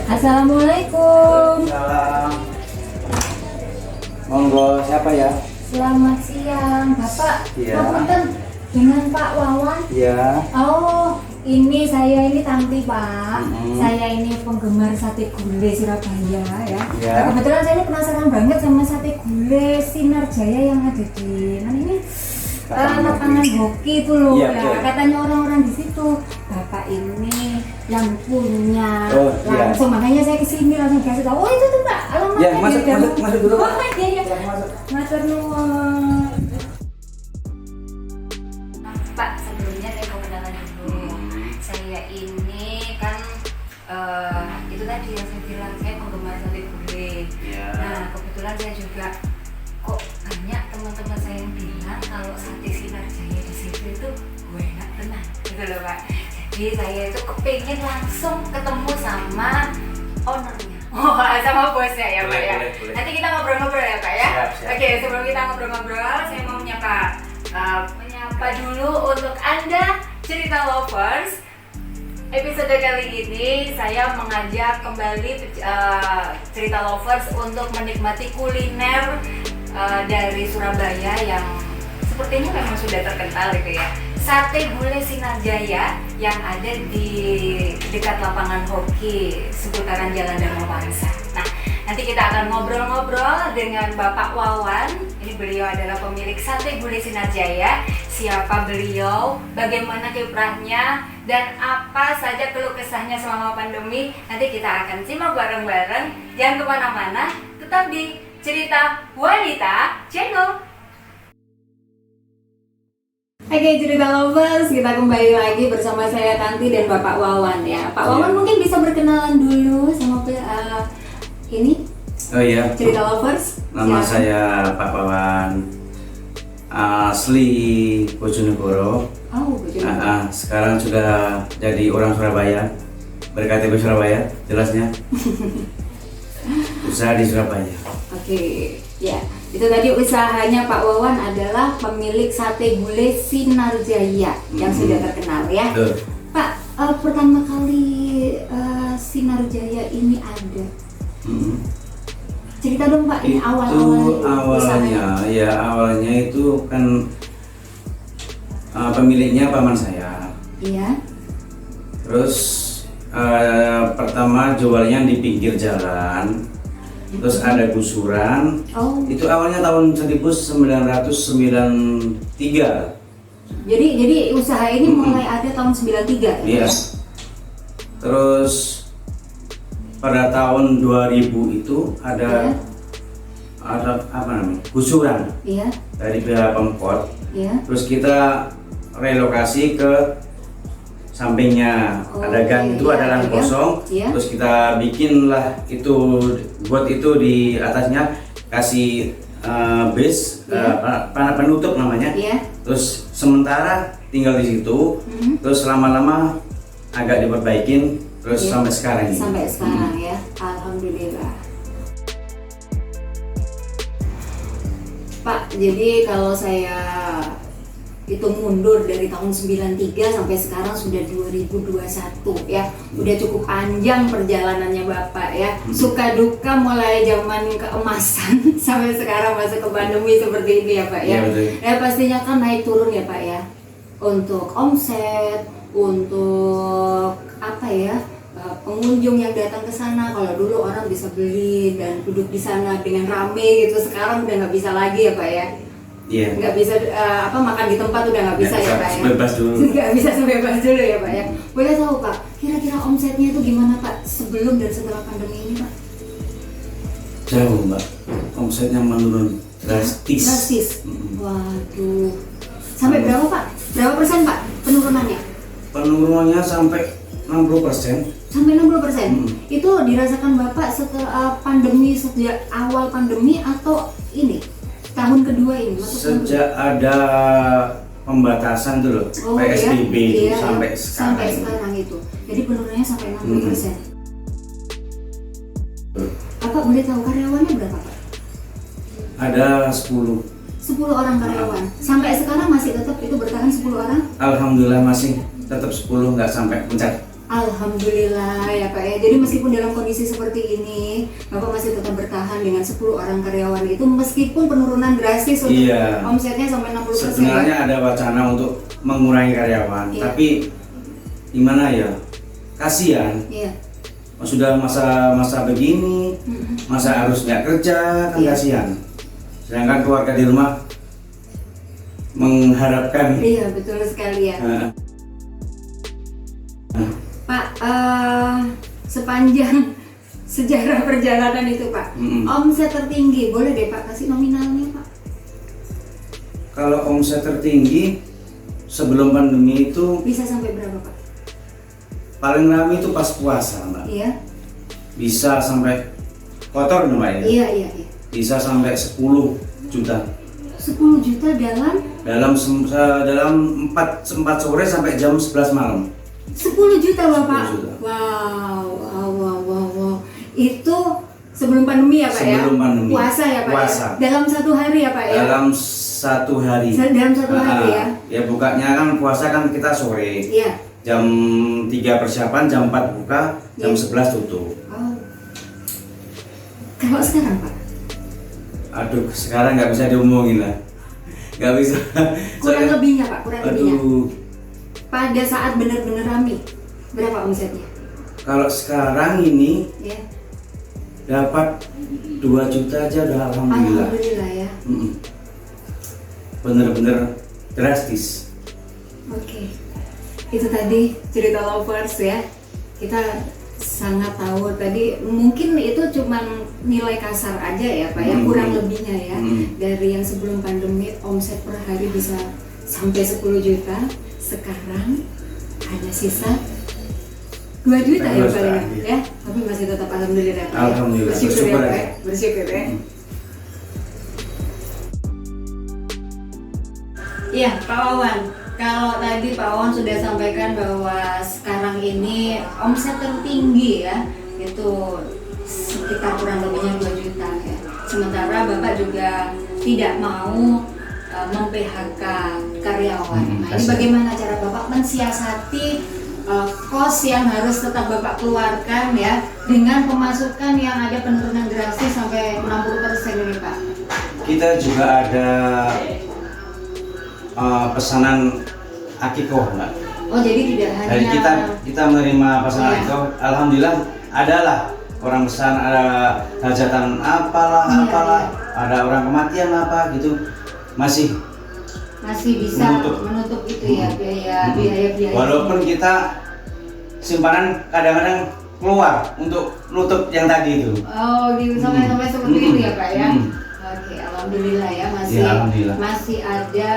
Assalamualaikum. Monggo, siapa ya? Selamat siang, Bapak. Iya. Punten dengan Pak Wawan. Iya. Oh, saya ini Tanti, Pak. Saya ini penggemar sate gulai Surabaya ya. Iya. Nah, kebetulan saya ini penasaran banget sama sate gulai Sinar Jaya yang ada di mana ini? Lapangan hoki itu loh. Iya, ya. Katanya orang-orang di situ. Bapak ini yang punya. Oh, iya. Langsung makanya saya kesini langsung kasih tahu. Oh, itu tuh, Pak. Alamatnya Ya, masuk dulu. Oh, iya, iya. Masuk. Matur nuwun. Pak, sebelumnya saya mau kenalan dulu. Saya ini kan itu tadi yang saya bilang, saya penggemar sate gulai. Iya. Nah, kebetulan saya juga kok banyak teman-teman saya yang bilang kalau sate Sinar Jaya di situ itu enak tenang, gitu loh, Pak. Jadi saya itu kepingin langsung ketemu sama ownernya. Oh, sama bosnya ya, Pak ya. Boleh. Nanti kita ngobrol-ngobrol ya, Pak ya. Siap. Oke, sebelum kita ngobrol-ngobrol, saya mau menyapa dulu untuk Anda cerita lovers. Episode kali ini saya mengajak kembali cerita lovers untuk menikmati kuliner dari Surabaya yang sepertinya memang sudah terkenal gitu ya. Sate gulai Sinar Jaya yang ada di dekat lapangan hoki seputaran Jalan Dharmawangsa. Nah, nanti kita akan ngobrol-ngobrol dengan Bapak Wawan. Ini beliau adalah pemilik Sate Gulai Sinar Jaya. Siapa beliau, bagaimana kiprahnya, dan apa saja keluh kesahnya selama pandemi. Nanti kita akan simak bareng-bareng. Jangan kemana-mana, tetap di Cerita Wanita Channel. Oke, cerita lovers, kita kembali lagi bersama saya Tanti dan Bapak Wawan ya. Pak Wawan mungkin bisa berkenalan dulu sama ini. Oh iya. Cerita lovers. Nama Silakan. saya Pak Wawan. Asli Bojonegoro. Oh, Bojonegoro. Sekarang sudah jadi orang Surabaya. Berktp Surabaya, jelasnya. Usaha di Surabaya. Oke, ya. Itu tadi usahanya Pak Wawan adalah pemilik Sate Gulai Sinar Jaya yang sudah terkenal ya. Betul. Pak, pertama kali Sinar Jaya ini ada. Cerita dong Pak, ini awalnya itu kan pemiliknya paman saya. Iya. Terus pertama jualnya di pinggir jalan. Terus ada gusuran. Oh. Itu awalnya tahun 1993. Jadi usaha ini mulai ada tahun 93 Iya. ya? Terus pada tahun 2000 itu ada apa namanya? Gusuran Iya. dari pihak Pemkot. Iya. Terus kita relokasi ke sampingnya, ada gang itu, ada lahan kosong. Iya. Terus kita bikinlah itu, buat itu di atasnya kasih base, penutup namanya. Iya. Terus sementara tinggal di situ. Terus lama-lama agak diperbaikin. Terus sampai sekarang ini. Sampai sekarang ya, alhamdulillah. Pak, jadi kalau saya hitung mundur dari tahun 93 sampai sekarang sudah 2021 ya. Udah cukup panjang perjalanannya Bapak ya. Suka duka mulai zaman keemasan sampai sekarang masuk ke pandemi seperti ini ya Pak ya. Ya pastinya kan naik turun ya Pak ya. Untuk omset, untuk apa ya? Pengunjung yang datang ke sana. Kalau dulu orang bisa beli dan duduk di sana dengan rame gitu, sekarang udah nggak bisa lagi ya Pak ya. Iya. Nggak bisa makan di tempat udah nggak bisa ya Pak ya. Sebebas dulu. Nggak bisa sebebas dulu ya Pak ya. Boleh tahu Pak, kira-kira omsetnya itu gimana Pak sebelum dan setelah pandemi ini Pak? Jauh Mbak, omsetnya menurun drastis. Drastis. Waduh. Sampai berapa Pak? Berapa persen Pak penurunannya? Penurunannya sampai 60%. Sampai 60%. Itu dirasakan Bapak setelah pandemi, sejak awal pandemi atau ini tahun kedua ini? Sejak ada pembatasan dulu, PSBB itu sampai sekarang. Sampai sekarang itu. Jadi penurunannya sampai 60%. Bapak boleh tahu karyawannya berapa Pak? Ada 10. 10 orang karyawan. Sampai sekarang masih tetap itu bertahan 10 orang? Alhamdulillah masih tetap 10, nggak sampai puncak. Alhamdulillah ya Pak ya. Jadi meskipun dalam kondisi seperti ini, Bapak masih tetap bertahan dengan 10 orang karyawan itu meskipun penurunan drastis untuk Iya. omsetnya sampai 60%. Sebenarnya ada wacana untuk mengurangi karyawan, Iya. tapi gimana ya? Kasihan. Iya. Sudah masa begini, masa harus nggak kerja, kan Iya. kasihan. Sedangkan keluarga di rumah mengharapkan. Iya, betul sekali ya. Pak, sepanjang sejarah perjalanan itu Pak, omset tertinggi, boleh deh Pak kasih nominalnya Pak? Kalau omset tertinggi sebelum pandemi itu Bisa sampai berapa Pak? paling ramai itu pas puasa, Mbak. Iya? Bisa sampai kotor nih, Mbak ya. Iya. Bisa sampai 10 juta. 10 juta dalam Dalam 4 sore sampai jam 11 malam. 10 juta Bapak? 10 juta. Wow. Itu sebelum pandemi ya Pak ya? Sebelum pandemi. Puasa ya Pak Puasa. ya? Dalam 1 hari ya Pak ya? Dalam 1 hari. Dalam 1 hari ya? Ya bukanya kan puasa kan kita sore. Iya. Jam 3 persiapan, jam 4 buka, jam Iya. 11 tutup. Oh. Kalau sekarang Pak? Aduh, sekarang nggak bisa diomongin lah. Nggak bisa. Kurang lebihnya Pak, kurang lebihnya. Aduh, Pada saat benar-benar rame, berapa omsetnya? kalau sekarang ini Ya. dapat 2 juta aja udah alhamdulillah. Alhamdulillah ya. Bener-bener drastis. Oke. Itu tadi cerita lovers ya. Kita sangat tahu tadi mungkin itu cuman nilai kasar aja ya Pak ya, kurang lebihnya ya. Dari yang sebelum pandemi omset per hari bisa sampai 10 juta, sekarang hanya sisa 2 juta ya Pak ya. Tapi masih tetap alhamdulillah Pak ya. Alhamdulillah, Bersyukur ya bersyukur Pak ya. ya. Bersyukur ya. Iya Pak Wawan, kalau tadi Pak Wawan sudah sampaikan bahwa sekarang ini omset tertinggi ya itu sekitar kurang lebihnya 2 juta ya. Sementara Bapak juga tidak mau mem-PHK karyawan. Nah, ini bagaimana cara Bapak mensiasati kos yang harus tetap Bapak keluarkan ya dengan pemasukan yang ada penurunan drastis sampai 60% ini Pak? Kita juga ada pesanan akikoh, Mbak. Oh jadi tidak hanya Dari kita menerima pesanan Iya. akikoh, alhamdulillah adalah orang pesan, ada hajatan apalah, Iya. ada orang kematian apa gitu, masih bisa menutup itu ya biaya. Walaupun kita simpanan kadang-kadang keluar untuk nutup yang tadi itu. Oh gitu sampai seperti itu ya Pak ya. Oke, alhamdulillah ya masih Ya, alhamdulillah. masih ada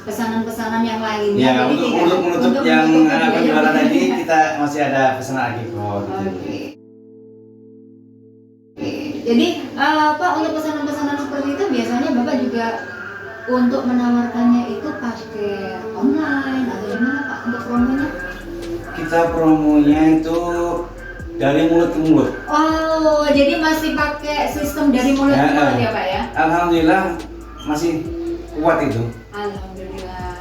pesanan-pesanan yang lainnya. Ya, Jadi untuk menutup yang biaya- penjualan tadi kita masih ada pesanan akikoh. Oke. Jadi Pak untuk pesanan-pesanan seperti itu biasanya Bapak juga untuk menawarkannya itu pakai online atau gimana Pak untuk promonya? Kita promonya itu dari mulut ke mulut. Oh, jadi masih pakai sistem dari mulut ke mulut ya Pak ya? Alhamdulillah masih kuat itu. Alhamdulillah.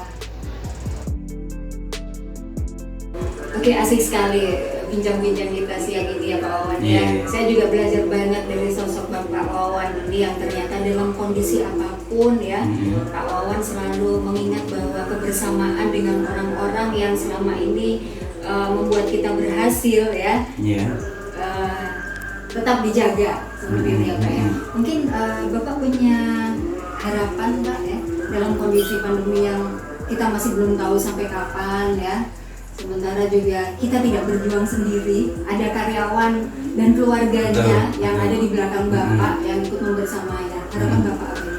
Oke, asik sekali bincang-bincang kita siang ini ya Pak Wawan ya. Iya. Saya juga belajar banyak dari sosok Bapak Wawan ini yang ternyata dalam kondisi apapun ya, Pak Wawan selalu mengingat bahwa kebersamaan dengan orang-orang yang selama ini membuat kita berhasil ya. Iya. Tetap dijaga seperti itu ya Pak ya. Mungkin Bapak punya harapan Pak ya dalam kondisi pandemi yang kita masih belum tahu sampai kapan ya. Sementara juga kita tidak berjuang sendiri, ada karyawan dan keluarganya yang ada di belakang Bapak yang ikut membersamanya. Harapan Bapak apa?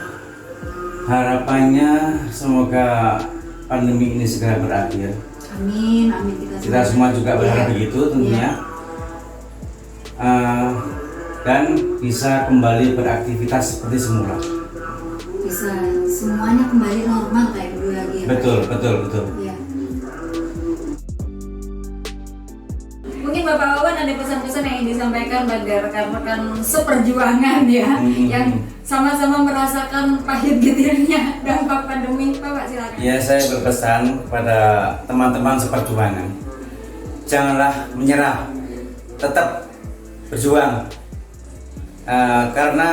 Harapannya semoga pandemi ini segera berakhir. Amin, amin Kita semua juga berharap begitu tentunya. Dan bisa kembali beraktivitas seperti semula. Bisa semuanya kembali normal kayak dulu lagi ya. Pak? Betul. Ya. Mungkin Bapak Wawan ada pesan-pesan yang ingin disampaikan sampaikan pada rekan-rekan seperjuangan ya, yang sama-sama merasakan pahit getirnya dampak pandemi. Bapak silakan. Ya, saya berpesan kepada teman-teman seperjuangan, janganlah menyerah, tetap berjuang. Karena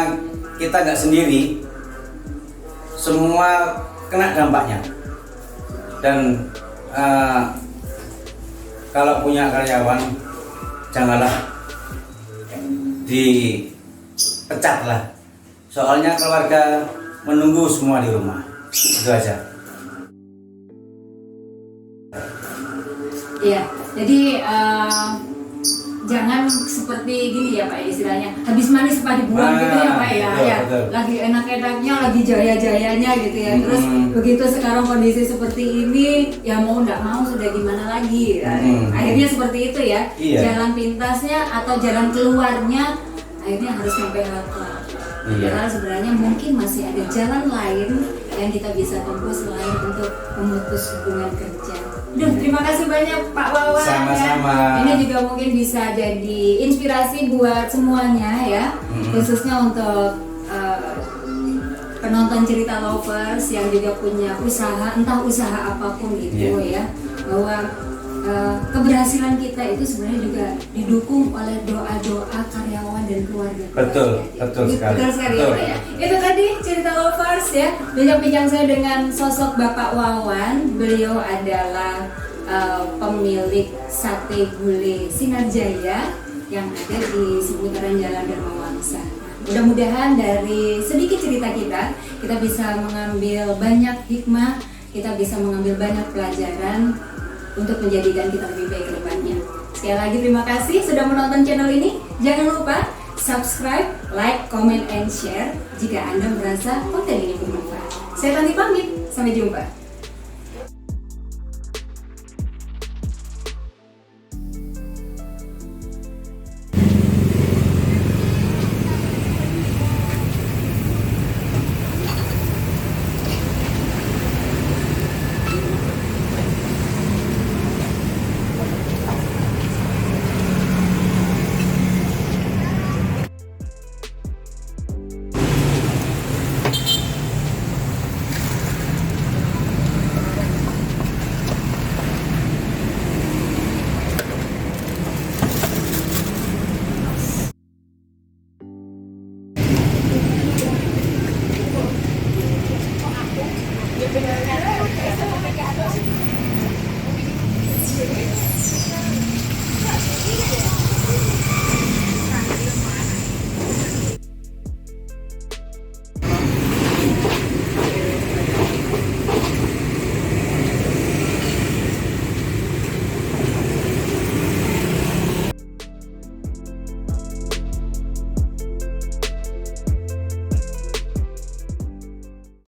kita nggak sendiri, semua kena dampaknya. Dan kalau punya karyawan, janganlah dipecat lah. Soalnya keluarga menunggu semua di rumah. Itu aja. Iya, jadi jangan seperti gini ya Pak, istilahnya habis manis apa dibuang gitu ya Pak ya. Betul, Ya, betul. lagi enak-enaknya, lagi jaya-jayanya gitu ya. Terus begitu sekarang kondisi seperti ini, ya mau nggak mau sudah gimana lagi. Akhirnya seperti itu ya. Iya. Jalan pintasnya atau jalan keluarnya akhirnya harus sampai hafal. Iya. Padahal sebenarnya mungkin masih ada jalan lain yang kita bisa tempuh selain untuk memutus hubungan kerja. Duh, terima kasih banyak Pak Wawan. Sama-sama. Ya. Ini juga mungkin bisa jadi inspirasi buat semuanya ya, khususnya untuk penonton cerita lovers yang juga punya usaha, entah usaha apapun itu ya, bahwa keberhasilan kita itu sebenarnya juga didukung oleh doa-doa karyawan dan keluarga. Betul, betul sekali. Betul sekali Betul. ya. Itu tadi cerita lovers ya. Bincang-bincang saya dengan sosok Bapak Wawan. Beliau adalah pemilik Sate Gulai Sinarjaya yang ada di seputaran Jalan Dharma Wangsa. Mudah-mudahan dari sedikit cerita kita bisa mengambil banyak hikmah, kita bisa mengambil banyak pelajaran untuk menjadikan kita lebih baik ke depannya. Sekali lagi terima kasih sudah menonton channel ini. Jangan lupa subscribe, like, comment, and share jika Anda merasa konten ini bermanfaat. Saya Tanti pamit, sampai jumpa.